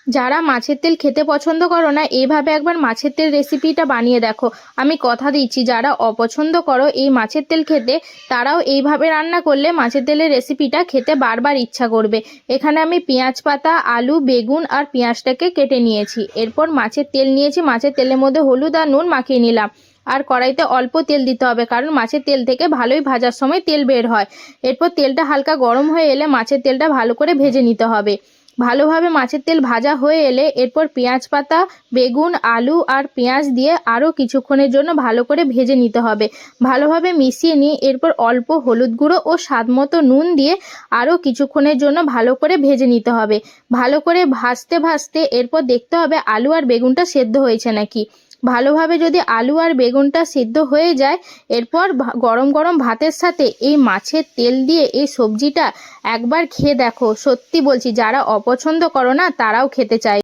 যারা মাছের তেল খেতে পছন্দ করো না, এইভাবে একবার মাছের তেল রেসিপিটা বানিয়ে দেখো। আমি কথা দিচ্ছি, যারা অপছন্দ করো এই মাছের তেল খেতে, তারাও এইভাবে রান্না করলে মাছের তেলের রেসিপিটা খেতে বারবার ইচ্ছা করবে। এখানে আমি পেঁয়াজ পাতা, আলু, বেগুন আর পেঁয়াজটাকে কেটে নিয়েছি। এরপর মাছের তেল নিয়েছি, মাছের তেলের মধ্যে হলুদ আর নুন মাখিয়ে নিলাম। আর কড়াইতে অল্প তেল দিতে হবে, কারণ মাছের তেল থেকে ভালোই ভাজার সময় তেল বের হয়। এরপর তেলটা হালকা গরম হয়ে এলে মাছের তেলটা ভালো করে ভেজে নিতে হবে। ভালোভাবে মাছের তেল ভাজা হয়ে এলে এরপর পেঁয়াজ পাতা, বেগুন, আলু আর পেঁয়াজ দিয়ে আরও কিছুক্ষণের জন্য ভালো করে ভেজে নিতে হবে। ভালোভাবে মিশিয়ে নিয়ে এরপর অল্প হলুদ গুঁড়ো ও স্বাদমতো নুন দিয়ে আরও কিছুক্ষণের জন্য ভালো করে ভেজে নিতে হবে। ভালো করে ভাজতে ভাজতে এরপর দেখতে হবে আলু আর বেগুনটা সেদ্ধ হয়েছে নাকি। ভালোভাবে যদি আলু আর বেগুনটা সিদ্ধ হয়ে যায়, এরপর গরম গরম ভাতের সাথে এই মাছের তেল দিয়ে এই সবজিটা একবার খেয়ে দেখো। সত্যি বলছি, যারা অপছন্দ করো না তারাও খেতে চায়।